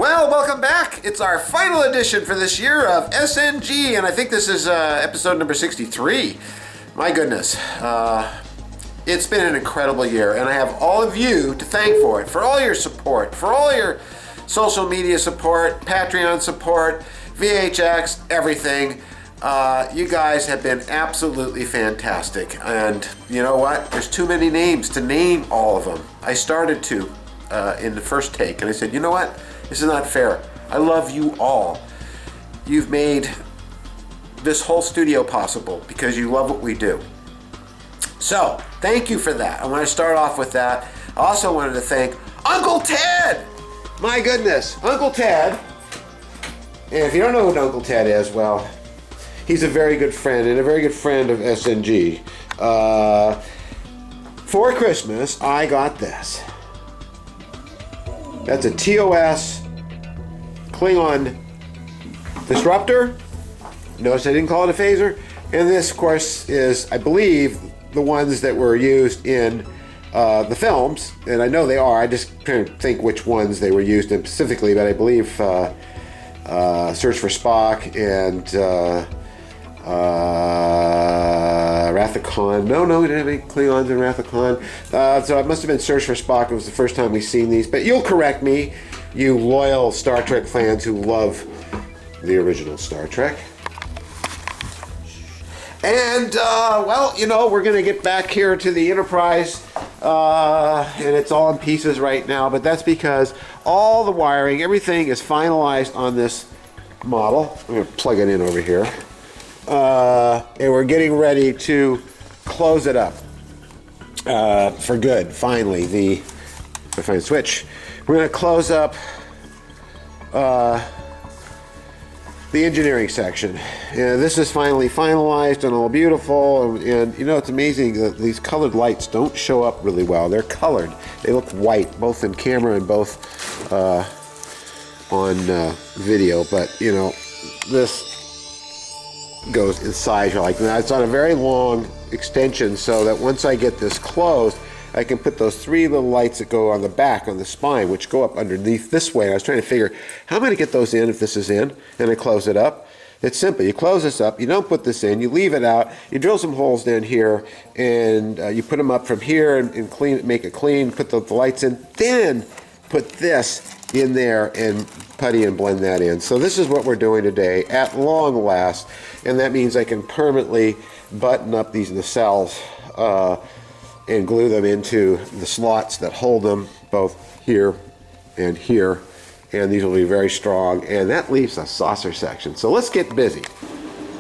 Well, welcome back. It's our final edition for this year of SNG, and I think this is episode number 63. My goodness. It's been an incredible year, and I have all of you to thank for it, for all your support, for all your social media support, Patreon support, VHX, everything. You guys have been absolutely fantastic, and you know what? There's too many names to name all of them. I started to in the first take, and I said, you know what? This is not fair. I love you all. You've made this whole studio possible because you love what we do. So, thank you for that. I want to start off with that. I also wanted to thank Uncle Ted! My goodness, Uncle Ted. And if you don't know who Uncle Ted is, well, he's a very good friend and a very good friend of SNG. For Christmas, I got this. That's a TOS Klingon disruptor. Notice I didn't call it a phaser. And this, of course, is, I believe, the ones that were used in the films. And I know they are. I just couldn't think which ones they were used in specifically, but I believe Search for Spock and Wrath of Khan. No, we didn't have any Klingons in Wrath of Khan. So it must have been Search for Spock. It was the first time we've seen these. But you'll correct me, you loyal Star Trek fans who love the original Star Trek. And, well, you know, we're going to get back here to the Enterprise, and it's all in pieces right now, but that's because all the wiring, everything is finalized on this model. I'm going to plug it in over here. And we're getting ready to close it up for good, finally. If I find a switch. We're going to close up the engineering section. And this is finally finalized and all beautiful. And you know, it's amazing that these colored lights don't show up really well. They're colored. They look white, both in camera and both on video. But, you know, this goes inside like that. It's on a very long extension so that once I get this closed, I can put those three little lights that go on the back, on the spine, which go up underneath this way. I was trying to figure, how am I going to get those in if this is in? And I close it up. It's simple. You close this up, you don't put this in, you leave it out, you drill some holes down here, and you put them up from here and clean, make it clean, put the lights in, then put this in there and putty and blend that in. So this is what we're doing today at long last, and that means I can permanently button up these nacelles and glue them into the slots that hold them both here and here, and these will be very strong, and that leaves a saucer section. So let's get busy.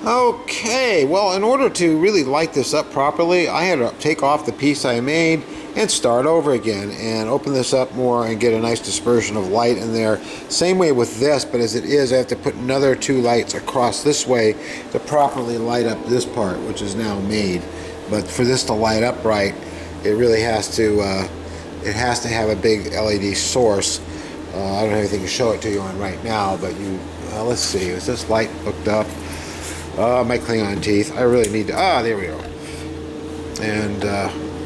Okay, well, in order to really light this up properly, I had to take off the piece I made and start over again and open this up more and get a nice dispersion of light in there. Same way with this, but as it is, I have to put another two lights across this way to properly light up this part, which is now made. But for this to light up right, it really has to have a big LED source. I don't have anything to show it to you on right now, but let's see, is this light hooked up? My Klingon teeth, I really need to, there we go. And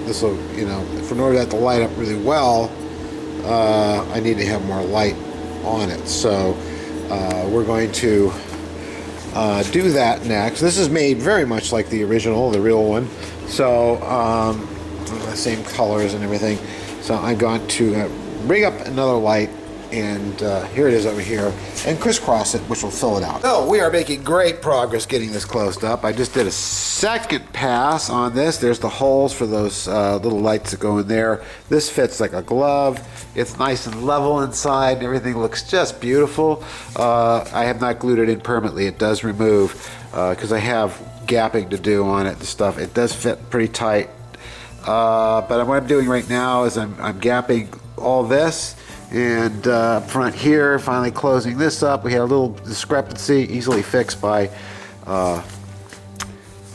this will, you know, in order for that to light up really well, I need to have more light on it. So we're going to do that next. This is made very much like the original, the real one. So the same colors and everything. So I'm going to bring up another light, and here it is over here, and crisscross it, which will fill it out. So we are making great progress getting this closed up. I just did a second pass on this. There's the holes for those little lights that go in there. This fits like a glove. It's nice and level inside. Everything looks just beautiful. I have not glued it in permanently. It does remove because I have gapping to do on it and stuff. It does fit pretty tight. But what I'm doing right now is I'm gapping all this, and front here, finally closing this up. We had a little discrepancy, easily fixed by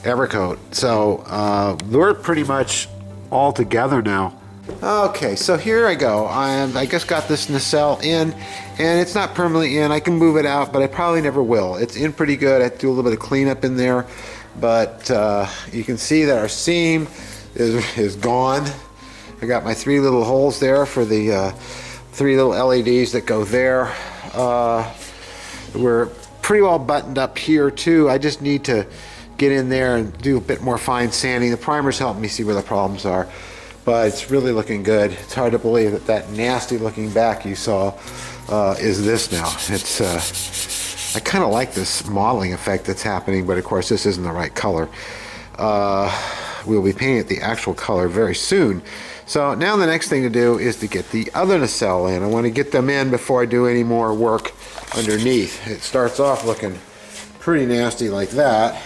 Evercoat. So we're pretty much all together now. Okay, so here I go. I just got this nacelle in, and it's not permanently in. I can move it out, but I probably never will. It's in pretty good. I have to do a little bit of cleanup in there, but you can see that our seam is gone. I got my three little holes there for the three little LEDs that go there. We're pretty well buttoned up here too. I just need to get in there and do a bit more fine sanding. The primer's helping me see where the problems are, but it's really looking good. It's hard to believe that that nasty looking back you saw is this now. It's I kind of like this modeling effect that's happening, but of course this isn't the right color. We'll be painting it the actual color very soon. So now the next thing to do is to get the other nacelle in. I want to get them in before I do any more work underneath. It starts off looking pretty nasty like that,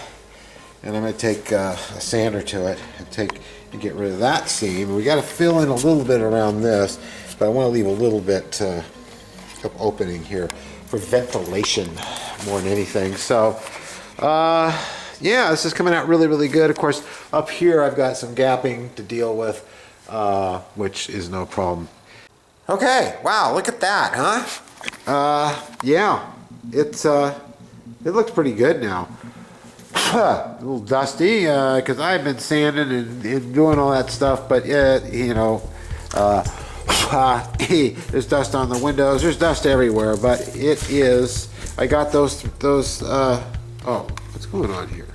and I'm going to take a sander to it and get rid of that seam. We got to fill in a little bit around this, but I want to leave a little bit of opening here for ventilation more than anything. So yeah, this is coming out really, really good. Of course, up here I've got some gapping to deal with, which is no problem. Okay, wow, look at that, huh? Yeah, it looks pretty good now. A little dusty, because I've been sanding and doing all that stuff, but you know, there's dust on the windows, there's dust everywhere, but it is, I got those, oh, what's going on here?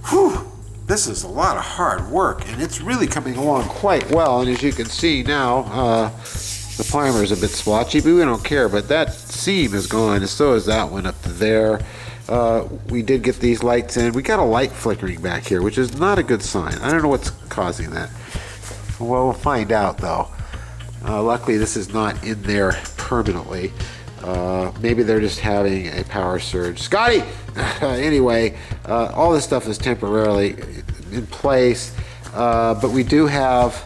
Whew, this is a lot of hard work, and it's really coming along quite well, and as you can see now, the primer is a bit splotchy, but we don't care, but that seam is gone, and so is that one up to there. We did get these lights in. We got a light flickering back here, which is not a good sign. I don't know what's causing that. Well, we'll find out, though. Luckily, this is not in there permanently. Maybe they're just having a power surge. Scotty! Anyway, all this stuff is temporarily in place, but we do have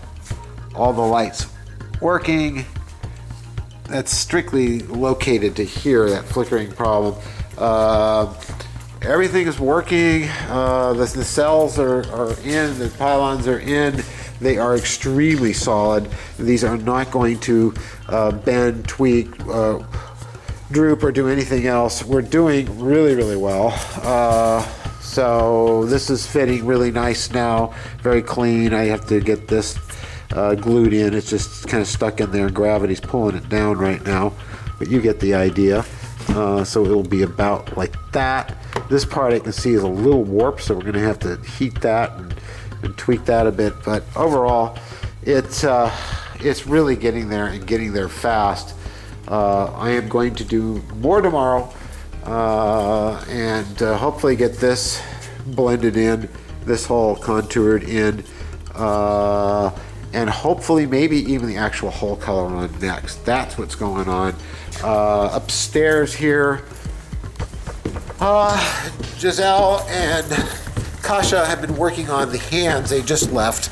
all the lights working. That's strictly located to here, that flickering problem. Everything is working. The cells are in, the pylons are in. They are extremely solid. These are not going to bend, tweak, droop, or do anything else. We're doing really, really well. So this is fitting really nice now, very clean. I have to get this glued in. It's just kind of stuck in there. Gravity's pulling it down right now, but you get the idea. So it'll be about like that. This part I can see is a little warped, so we're going to have to heat that and tweak that a bit. But overall, it's really getting there and getting there fast. I am going to do more tomorrow and hopefully get this blended in, this hole contoured in, and hopefully maybe even the actual hole color on next. That's what's going on. Upstairs here, Giselle and Kasha have been working on the hands. They just left,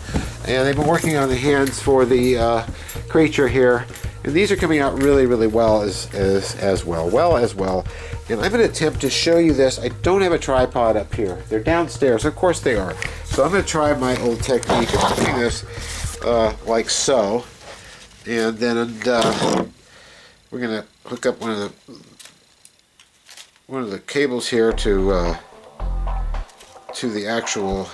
and they've been working on the hands for the creature here, and these are coming out really, really well as well. And I'm going to attempt to show you this. I don't have a tripod up here. They're downstairs. Of course they are. So I'm going to try my old technique of doing this like so, and then we're going to hook up one of the cables here to the actual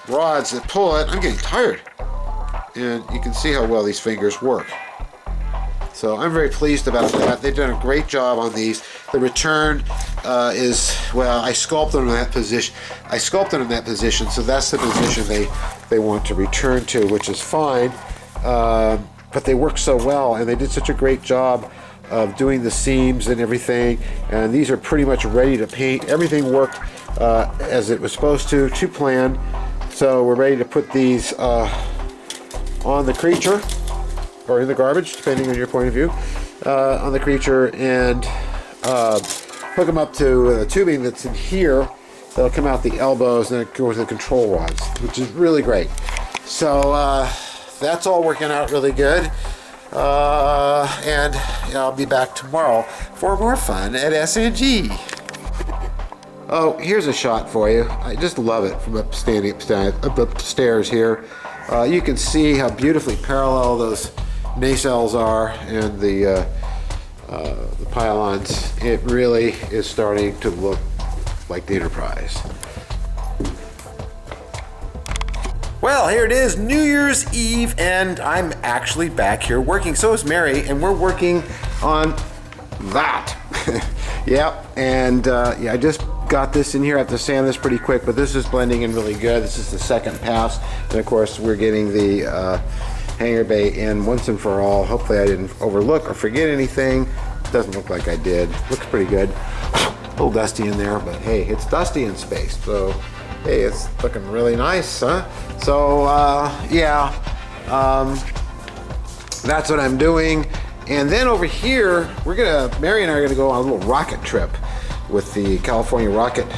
rods that pull it. I'm getting tired, and you can see how well these fingers work. So I'm very pleased about that. They've done a great job on these. The return is, well, I sculpted them in that position. So that's the position they want to return to, which is fine. But they work so well, and they did such a great job of doing the seams and everything. And these are pretty much ready to paint. Everything worked as it was supposed to plan. So we're ready to put these on the creature, or in the garbage, depending on your point of view, on the creature, and hook them up to the tubing that's in here. That'll come out the elbows, and it goes to the control rods, which is really great. So that's all working out really good. And I'll be back tomorrow for more fun at SNG. Oh, here's a shot for you. I just love it from upstairs here. You can see how beautifully parallel those nacelles are and the pylons. It really is starting to look like the Enterprise. Well, here it is, New Year's Eve, and I'm actually back here working. So is Mary, and we're working on that. Yep, and yeah, I just got this in here. I have to sand this pretty quick, but this is blending in really good. This is the second pass, and of course, we're getting the hanger bay in once and for all. Hopefully I didn't overlook or forget anything. Doesn't look like I did. Looks pretty good. A little dusty in there, but hey, it's dusty in space, so hey, it's looking really nice, huh? So yeah, that's what I'm doing. And then over here, Mary and I are gonna go on a little rocket trip with the California Rocket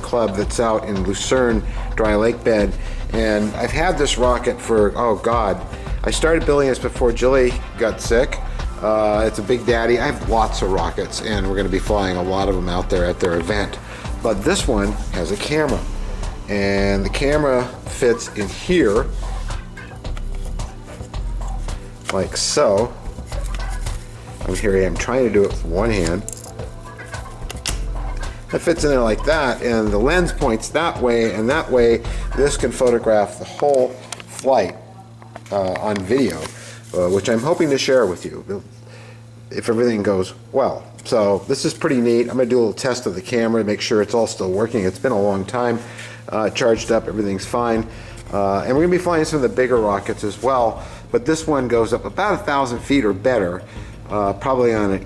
Club that's out in Lucerne Dry Lake Bed. And I've had this rocket for, oh God, I started building this before Julie got sick. It's a big daddy. I have lots of rockets, and we're gonna be flying a lot of them out there at their event. But this one has a camera, and the camera fits in here, like so. Here I am trying to do it with one hand. It fits in there like that, and the lens points that way, and that way this can photograph the whole flight on video, which I'm hoping to share with you if everything goes well. So this is pretty neat. I'm going to do a little test of the camera to make sure it's all still working. It's been a long time. Charged up, everything's fine. And we're going to be flying some of the bigger rockets as well, but this one goes up about 1,000 feet or better, probably on an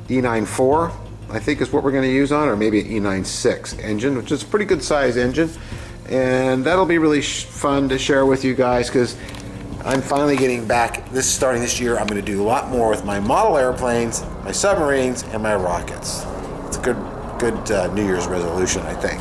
E94, I think is what we're going to use on, or maybe an E96 engine, which is a pretty good size engine. And that'll be really fun to share with you guys, because I'm finally getting back. Starting this year, I'm going to do a lot more with my model airplanes, my submarines, and my rockets. It's a good New Year's resolution, I think.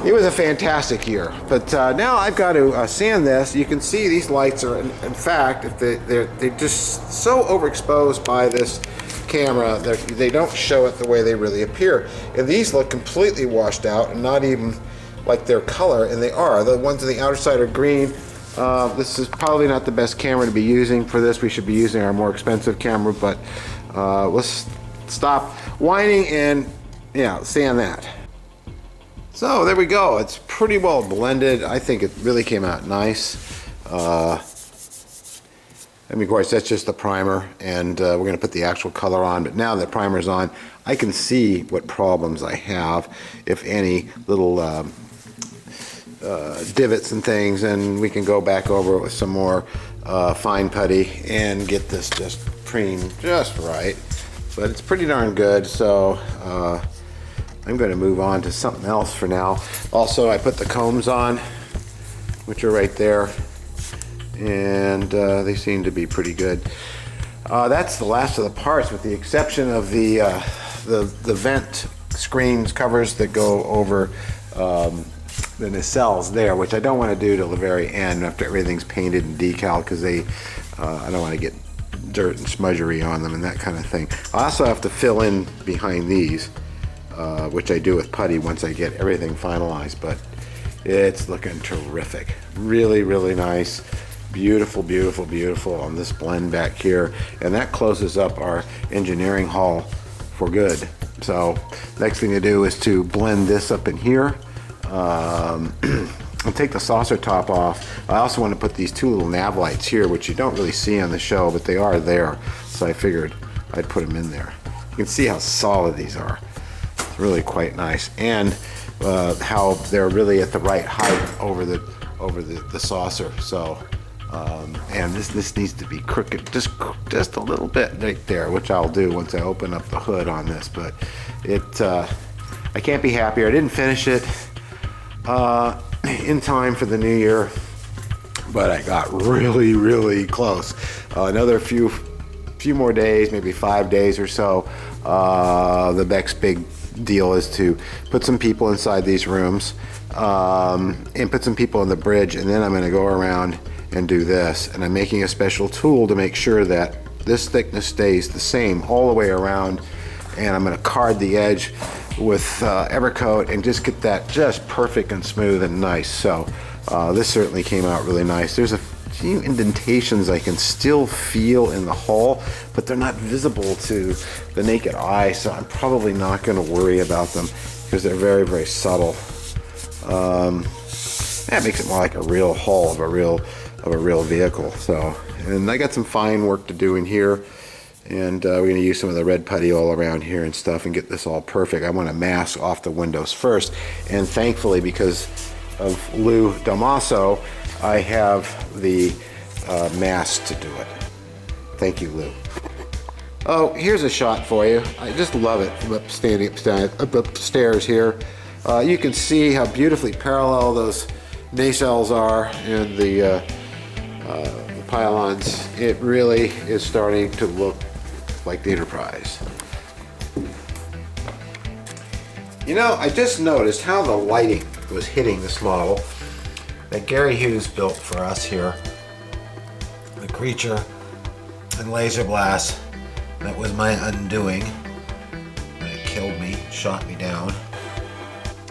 It was a fantastic year, but now I've got to sand this. You can see these lights are, in fact, if they're just so overexposed by this camera, they don't show it the way they really appear. And these look completely washed out and not even like their color, and they are. The ones on the outer side are green. This is probably not the best camera to be using for this. We should be using our more expensive camera, but let's stop whining and sand that. So there we go. It's pretty well blended. I think it really came out nice. I mean, of course, that's just the primer, and we're going to put the actual color on. But now that primer's on, I can see what problems I have, if any, little divots and things, and we can go back over it with some more fine putty and get this just preened just right. But it's pretty darn good, so I'm going to move on to something else for now. Also, I put the combs on, which are right there, and they seem to be pretty good. That's the last of the parts, with the exception of the vent screens covers that go over the nacelles there, which I don't want to do till the very end after everything's painted and decaled, because I don't want to get dirt and smudgery on them and that kind of thing. I also have to fill in behind these, which I do with putty once I get everything finalized, but it's looking terrific. Really, really nice. Beautiful, beautiful, beautiful on this blend back here. And that closes up our engineering hall for good. So next thing to do is to blend this up in here. I'll take the saucer top off. I also want to put these two little nav lights here, which you don't really see on the show, but they are there. So I figured I'd put them in there. You can see how solid these are. It's really quite nice. And how they're really at the right height over the saucer. So and this needs to be crooked just a little bit right there, which I'll do once I open up the hood on this. But I can't be happier. I didn't finish it in time for the new year, but I got really, really close. Another few more days, maybe 5 days or so. The next big deal is to put some people inside these rooms and put some people on the bridge, and then I'm going to go around and do this. And I'm making a special tool to make sure that this thickness stays the same all the way around, and I'm going to card the edge with Evercoat and just get that just perfect and smooth and nice. So this certainly came out really nice. There's a few indentations I can still feel in the hull, but they're not visible to the naked eye, so I'm probably not going to worry about them because they're very, very subtle. That makes it more like a real hull of a real vehicle. So, and I got some fine work to do in here, and we're going to use some of the red putty all around here and stuff and get this all perfect. I want to mask off the windows first, and thankfully, because of Lou Damaso, I have the mask to do it. Thank you, Lou. Oh, here's a shot for you. I just love it from upstairs here. You can see how beautifully parallel those nacelles are and the pylons. It really is starting to look like the Enterprise. You know, I just noticed how the lighting was hitting this model that Gary Hughes built for us here. The creature and laser blast that was my undoing. It killed me, shot me down.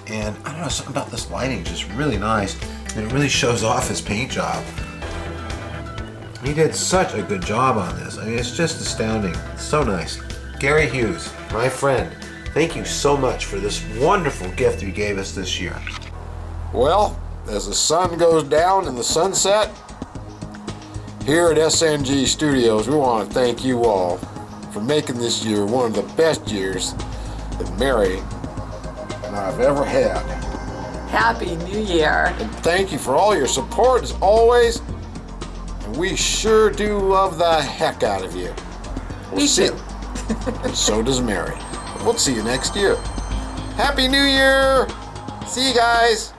And I don't know, something about this lighting is just really nice, and it really shows off his paint job. He did such a good job on this. I mean, it's just astounding. It's so nice. Gary Hughes, my friend, thank you so much for this wonderful gift you gave us this year. Well, as the sun goes down in the sunset, here at SNG Studios, we want to thank you all for making this year one of the best years that Mary and I have ever had. Happy New Year. And thank you for all your support as always. And we sure do love the heck out of you. Me too. And so does Mary. We'll see you next year. Happy New Year! See you guys!